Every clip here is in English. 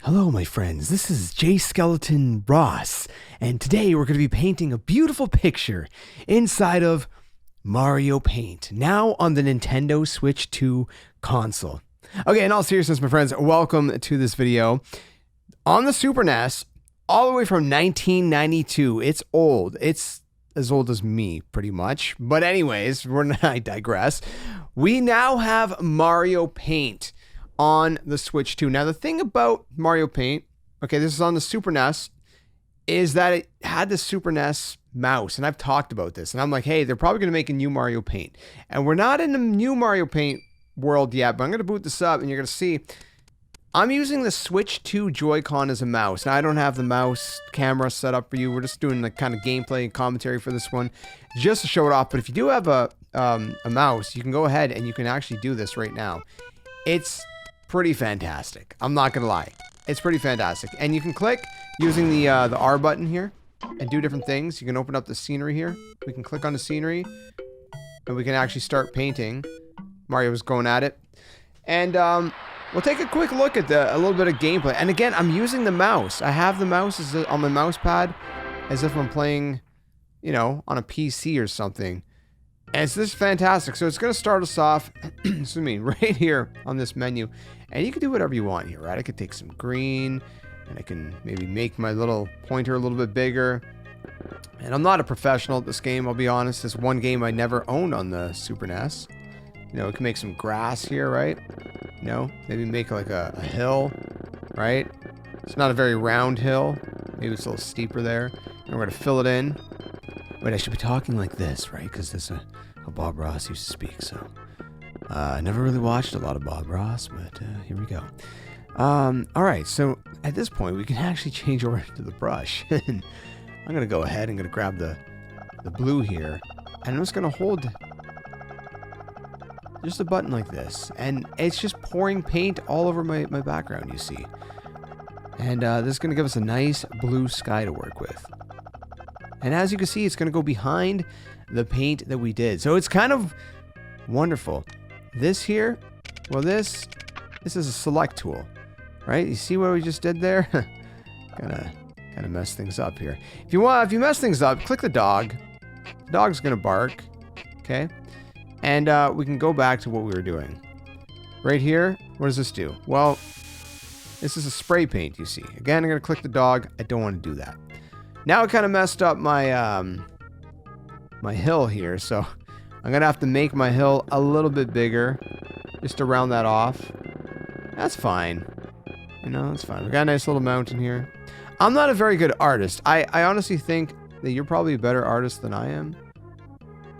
Hello, my friends. This is JSkeleton Ross, and today we're going to be painting a beautiful picture inside of Mario Paint, now on the Nintendo Switch 2 console. Okay, in all seriousness, my friends, welcome to this video. On the Super NES, all the way from 1992, it's old. It's as old as me, pretty much. But anyways, I digress. We now have Mario Paint on the Switch 2. Now, the thing about Mario Paint, okay, this is on the Super NES, is that it had the Super NES mouse, and I've talked about this, and I'm like, hey, they're probably going to make a new Mario Paint, and we're not in the new Mario Paint world yet, but I'm going to boot this up, and you're going to see, I'm using the Switch 2 Joy-Con as a mouse. Now, I don't have the mouse camera set up for you. We're just doing the kind of gameplay and commentary for this one, just to show it off, but if you do have a mouse, you can go ahead and you can actually do this right now. It's pretty fantastic. I'm not gonna lie. It's pretty fantastic. And you can click using the R button here and do different things. You can open up the scenery here. We can click on the scenery and we can actually start painting. Mario's going at it. And we'll take a quick look at a little bit of gameplay. And again, I'm using the mouse. I have the mouse on my mouse pad as if I'm playing, you know, on a PC or something. And it's this fantastic. So it's going to start us off, excuse me, right here on this menu. And you can do whatever you want here, right? I could take some green, and I can maybe make my little pointer a little bit bigger. And I'm not a professional at this game, I'll be honest. This one game I never owned on the Super NES. You know, we can make some grass here, right? You know, maybe make like a hill, right? It's not a very round hill. Maybe it's a little steeper there. And we're going to fill it in. Wait, I should be talking like this, right? Because this is how Bob Ross used to speak, so... I never really watched a lot of Bob Ross, but here we go. Alright, so at this point, we can actually change over to the brush. And I'm going to go ahead and grab the blue here. And I'm just going to hold just a button like this. And it's just pouring paint all over my background, you see. And this is going to give us a nice blue sky to work with. And as you can see, it's going to go behind the paint that we did. So it's kind of wonderful. This here, well, this is a select tool, right? You see what we just did there? kind of mess things up here. If you mess things up, click the dog. The dog's going to bark, okay? And we can go back to what we were doing. Right here, what does this do? Well, this is a spray paint, you see. Again, I'm going to click the dog. I don't want to do that. Now it kind of messed up my my hill here, so I'm going to have to make my hill a little bit bigger just to round that off. That's fine. You know, that's fine. We got a nice little mountain here. I'm not a very good artist. I honestly think that you're probably a better artist than I am.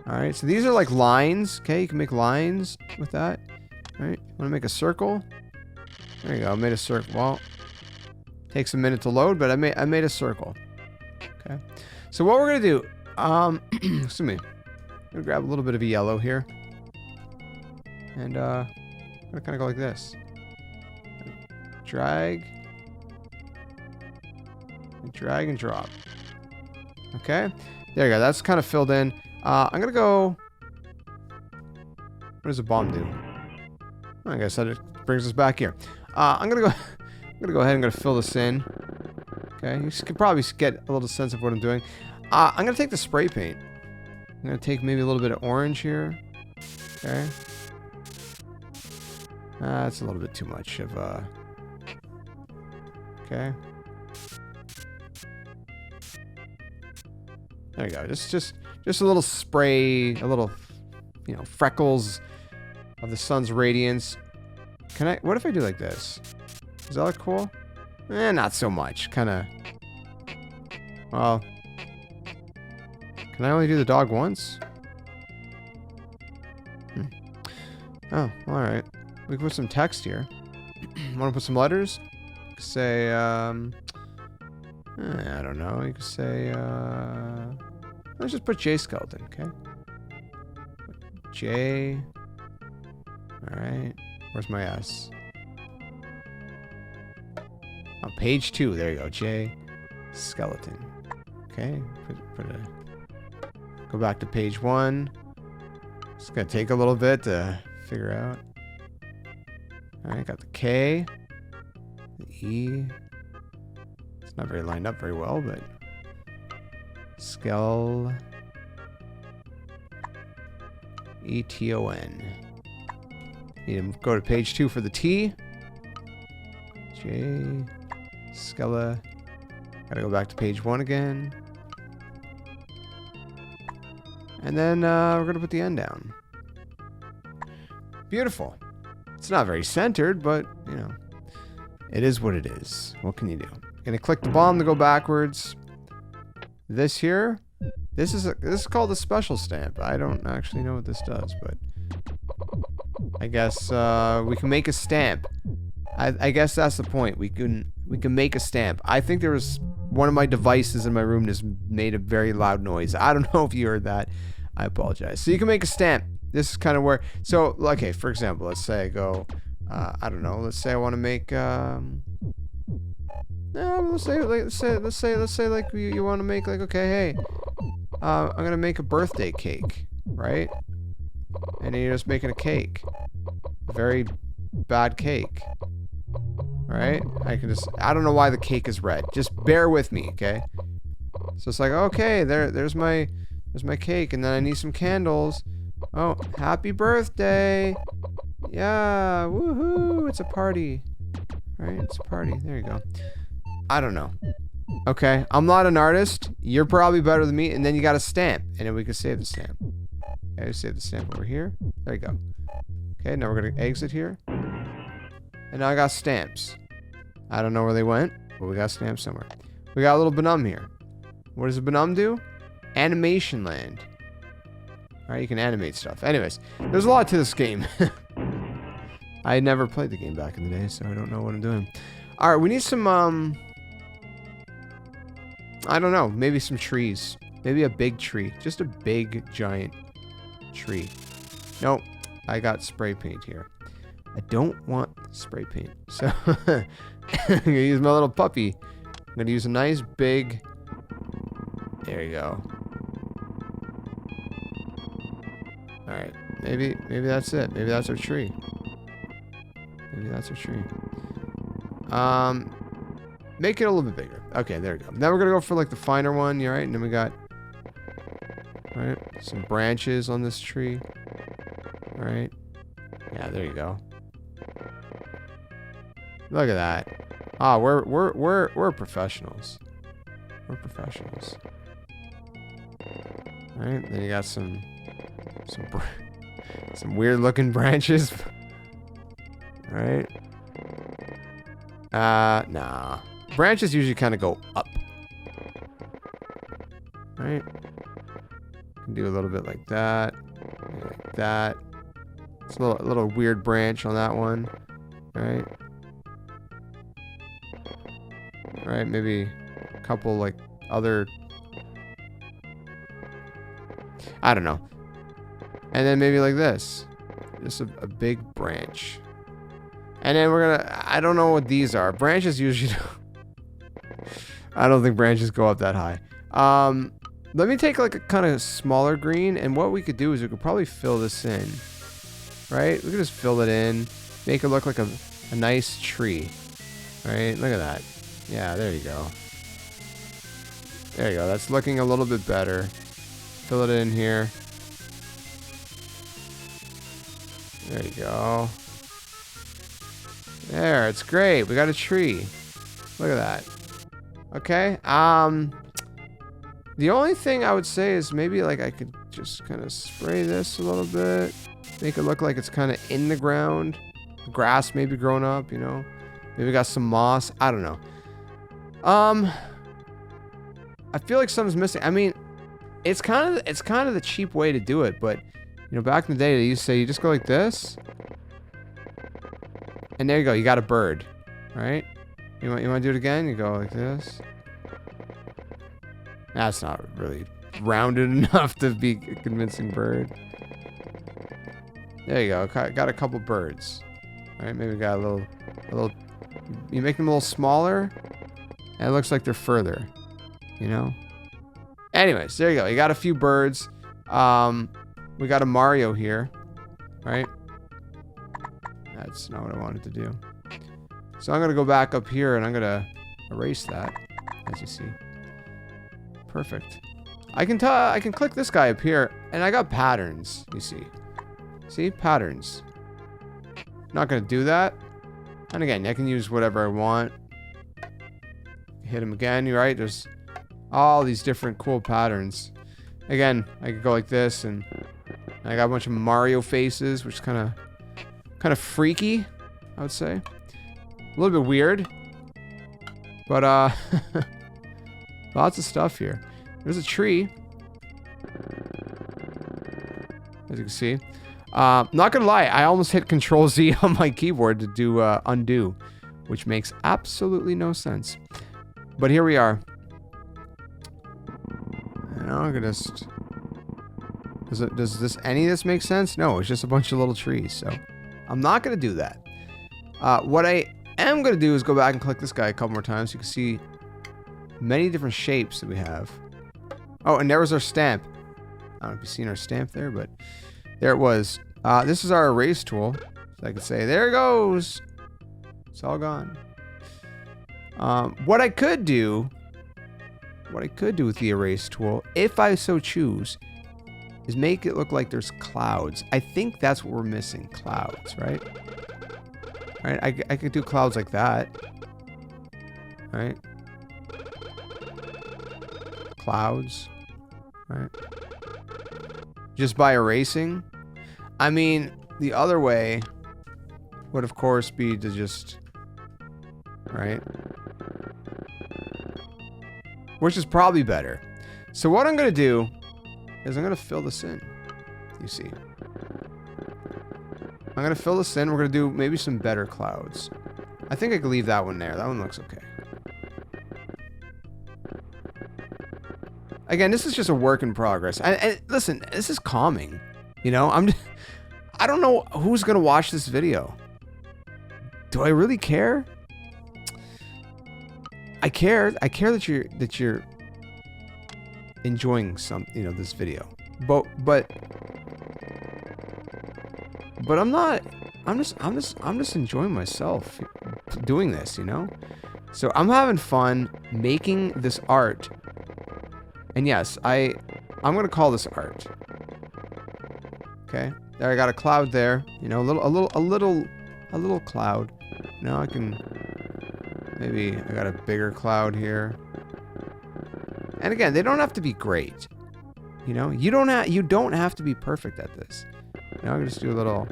Alright, so these are like lines. Okay, you can make lines with that. Alright, want to make a circle? There you go, I made a circle. Well, takes a minute to load, but I made a circle. Okay, so what we're going to do, excuse me. I'm going to grab a little bit of a yellow here. And I'm going to kind of go like this. Drag. And drag and drop. Okay. There you go. That's kind of filled in. I'm going to go... What does a bomb do? Like I said, it brings us back here. I'm going to go ahead and I'm going to fill this in. Okay. You can probably get a little sense of what I'm doing. I'm going to take the spray paint. I'm going to take maybe a little bit of orange here. Okay. That's a little bit too much of okay. There you go. Just a little spray, a little, you know, freckles of the sun's radiance. What if I do like this? Does that look cool? Not so much. Kind of, well... Can I only do the dog once? Oh, alright. We can put some text here. Want to put some letters? Say, I don't know. You could say, let's just put JSkeleton, okay? J. Alright. Where's my S? Oh, page 2. There you go. JSkeleton. Okay. Put a... Go back to page 1. It's going to take a little bit to figure out. Alright, got the K. The E. It's not very lined up very well, but Skel. E-T-O-N. Need to go to page 2 for the T. J. Skele. Gotta go back to page 1 again. And then we're gonna put the N down. Beautiful. It's not very centered, but you know, it is what it is. What can you do? Gonna click the bomb to go backwards. This here, this is called a special stamp. I don't actually know what this does, but I guess we can make a stamp. I guess that's the point. We can make a stamp. I think there was one of my devices in my room just made a very loud noise. I don't know if you heard that. I apologize. So you can make a stamp. This is kind of where. So okay, for example, let's say I go. I don't know. Let's say I want to make. Let's say like you want to make like, okay, hey, I'm gonna make a birthday cake, right? And then you're just making a cake, a very bad cake, right? I don't know why the cake is red. Just bear with me, okay? So it's like, okay, there's my cake, and then I need some candles. Oh, happy birthday! Yeah, woohoo! It's a party, right? It's a party. There you go. I don't know. Okay, I'm not an artist. You're probably better than me. And then you got a stamp, and then we can save the stamp. Okay, save the stamp over here. There you go. Okay, now we're gonna exit here. And now I got stamps. I don't know where they went, but we got stamps somewhere. We got a little Benum here. What does a Benum do? Animation land. Alright, you can animate stuff. Anyways, there's a lot to this game. I never played the game back in the day, so I don't know what I'm doing. Alright, we need some, I don't know, maybe some trees. Maybe a big tree. Just a big, giant tree. Nope, I got spray paint here. I don't want spray paint. So, I'm going to use my little puppy. I'm going to use a nice big... There you go. Alright, maybe that's it. Maybe that's our tree. Maybe that's our tree. Make it a little bit bigger. Okay, there we go. Now we're going to go for like the finer one, alright? And then we got... Alright, some branches on this tree. Alright. Yeah, there you go. Look at that. Ah, we're professionals. We're professionals. Alright, then you got some weird looking branches. Right? Nah. Branches usually kind of go up. Right? Can do a little bit like that. Like that. It's a little weird branch on that one. Right? Right, maybe a couple like other... I don't know. And then maybe like this. Just a big branch. And then we're gonna... I don't know what these are. Branches usually... I don't think branches go up that high. Let me take like a kind of smaller green. And what we could do is we could probably fill this in. Right? We could just fill it in. Make it look like a nice tree. Right? Look at that. Yeah, there you go. There you go. That's looking a little bit better. Fill it in here. There you go. There, it's great. We got a tree. Look at that. Okay. The only thing I would say is maybe like I could just kind of spray this a little bit. Make it look like it's kind of in the ground. The grass maybe growing up, you know. Maybe got some moss. I don't know. I feel like something's missing. I mean, it's kind of the cheap way to do it, but you know, back in the day they used to say you just go like this. And there you go, you got a bird. Right? You want to do it again? You go like this. That's not really rounded enough to be a convincing bird. There you go. Got a couple birds. All right, maybe got a little. You make them a little smaller, and it looks like they're further. You know. Anyways, there you go. You got a few birds. We got a Mario here, right? That's not what I wanted to do. So I'm gonna go back up here and I'm gonna erase that, as you see. Perfect. I can click this guy up here, and I got patterns. You see, patterns. Not gonna do that. And again, I can use whatever I want. Hit him again. You're right. There's all these different cool patterns. Again, I could go like this, and I got a bunch of Mario faces, which is kind of freaky, I would say. A little bit weird, but lots of stuff here. There's a tree, as you can see. Not gonna lie, I almost hit Control Z on my keyboard to do undo, which makes absolutely no sense. But here we are. And I'm gonna just... Does this any of this make sense? No, it's just a bunch of little trees. So I'm not gonna do that. What I am gonna do is go back and click this guy a couple more times. So you can see many different shapes that we have. Oh, and there was our stamp. I don't know if you've seen our stamp there, but there it was. This is our erase tool. So I could say, there it goes. It's all gone. What I could do with the erase tool, if I so choose, is make it look like there's clouds. I think that's what we're missing. Clouds, right? Right? I could do clouds like that. Right? Clouds. Right? Just by erasing. I mean, the other way would of course be to just... Right? Which is probably better. So what I'm going to do is I'm going to fill this in. You see. I'm going to fill this in. We're going to do maybe some better clouds. I think I could leave that one there. That one looks okay. Again, this is just a work in progress. And listen, this is calming. You know, I don't know who's going to watch this video. Do I really care? I care that you're enjoying this video. But I'm not. I'm just enjoying myself doing this, you know? So I'm having fun making this art. And yes, I'm going to call this art. Okay? There, I got a cloud there, you know, a little cloud. Now I can... Maybe I got a bigger cloud here. And again, they don't have to be great. You know, you don't have to be perfect at this. Now I'm gonna just do a little...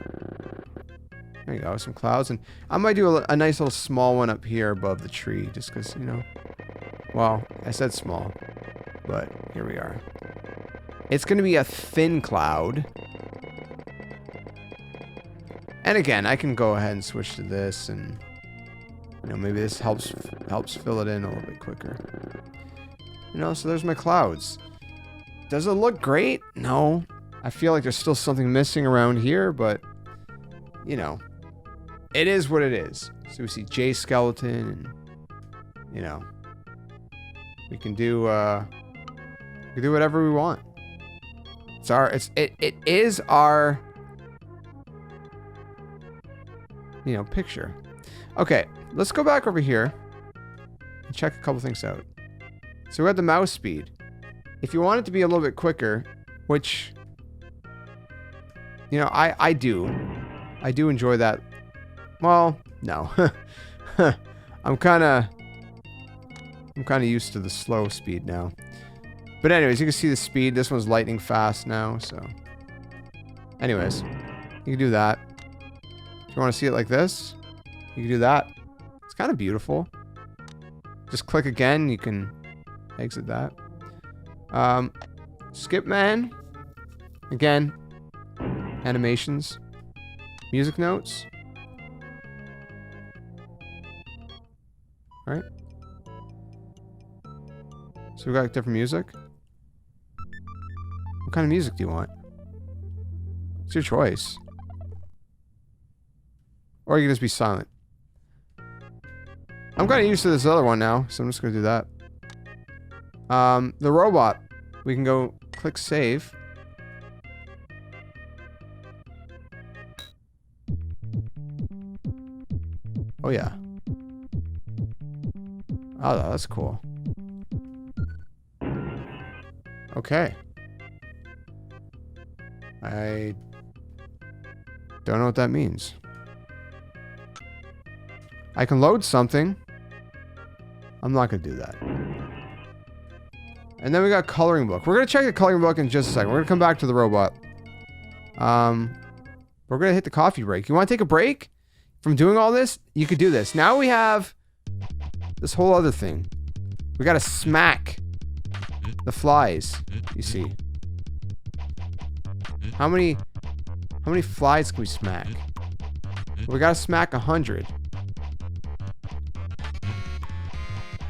There you go, some clouds. And I might do a nice little small one up here above the tree, just because, you know... Well, I said small, but here we are. It's gonna be a thin cloud. And again, I can go ahead and switch to this, and... You know, maybe this helps fill it in a little bit quicker. You know, so there's my clouds. Does it look great? No. I feel like there's still something missing around here, but, you know, it is what it is. So we see JSkeleton, and, you know, we can do whatever we want. It is our, you know, picture. Okay, let's go back over here and check a couple things out. So we got the mouse speed. If you want it to be a little bit quicker, which, you know, I do enjoy that. Well, no. I'm kind of used to the slow speed now. But anyways, you can see the speed. This one's lightning fast now, so. Anyways, you can do that. If you want to see it like this, you can do that. It's kind of beautiful. Just click again, you can exit that. Skip man. Again, animations. Music notes. Alright. So we got different music. What kind of music do you want? It's your choice. Or you can just be silent. I'm kind of used to this other one now, so I'm just going to do that. The robot. We can go click save. Oh yeah. Oh, that's cool. Okay. I don't know what that means. I can load something. I'm not going to do that. And then we got coloring book. We're going to check the coloring book in just a second. We're going to come back to the robot. We're going to hit the coffee break. You want to take a break from doing all this? You could do this. Now we have this whole other thing. We got to smack the flies, you see. How many flies can we smack? We got to smack 100.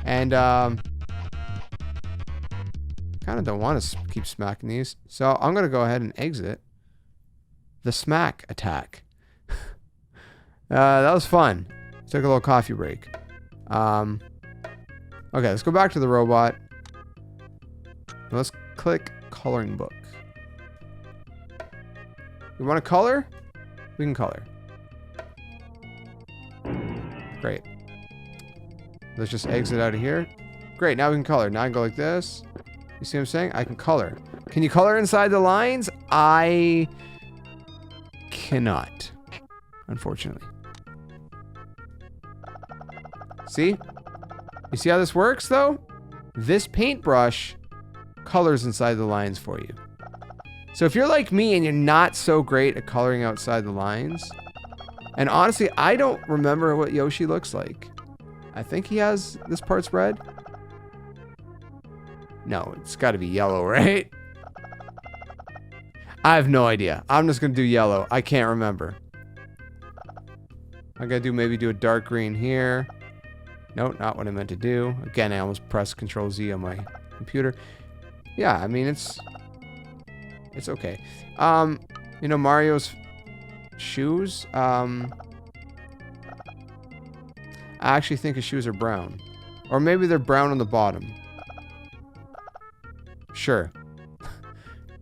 And kind of don't want to keep smacking these. So I'm going to go ahead and exit the smack attack. That was fun. Took a little coffee break. Okay, let's go back to the robot. Let's click coloring book. We want to color? We can color. Great. Let's just exit out of here. Great, now we can color. Now I can go like this. You see what I'm saying? I can color. Can you color inside the lines? I cannot, unfortunately. See? You see how this works, though? This paintbrush colors inside the lines for you. So if you're like me and you're not so great at coloring outside the lines, and honestly, I don't remember what Yoshi looks like. I think he has this part's red. No, it's got to be yellow, right? I have no idea. I'm just going to do yellow. I can't remember. I got to maybe do a dark green here. No, not what I meant to do. Again, I almost pressed Control Z on my computer. Yeah, I mean, it's okay. You know, Mario's shoes, I actually think his shoes are brown. Or maybe they're brown on the bottom. Sure.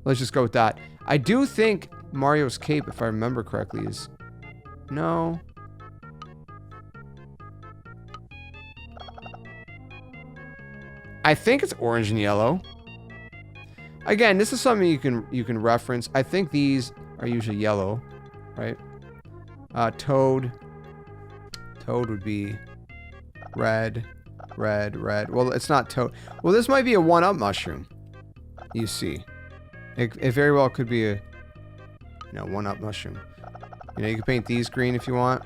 Let's just go with that. I do think Mario's cape, if I remember correctly, is... No. I think it's orange and yellow. Again, this is something you can reference. I think these are usually yellow, right? Toad. Toad would be red, red, red. Well, it's not toad. Well, this might be a one-up mushroom. You see. It very well could be a, one-up mushroom. You know, you can paint these green if you want.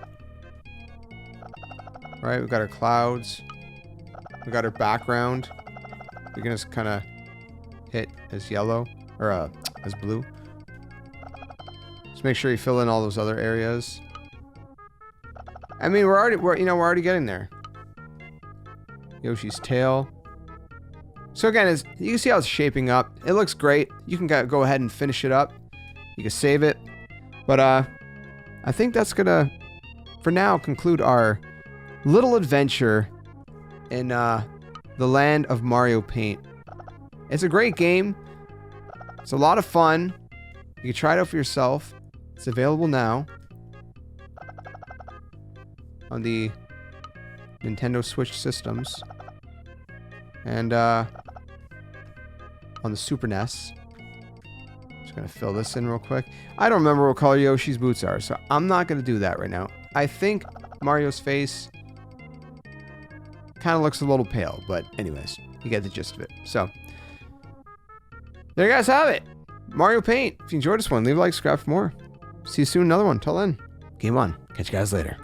Right, we've got our clouds. We got our background. You're gonna just kind of hit as yellow or as blue. Just make sure you fill in all those other areas. I mean, we're already getting there. Yoshi's tail. So again, you can see how it's shaping up. It looks great. You can go ahead and finish it up. You can save it. But I think that's gonna, for now, conclude our little adventure in the land of Mario Paint. It's a great game. It's a lot of fun. You can try it out for yourself. It's available now on the Nintendo Switch systems and on the Super NES. Just gonna fill this in real quick. I don't remember what color Yoshi's boots are, so I'm not gonna do that right now. I think Mario's face kind of looks a little pale, but anyways, you get the gist of it. So there you guys have it. Mario Paint. If you enjoyed this one, leave a like, subscribe for more. See you soon, another one. Till then, game on. Catch you guys later.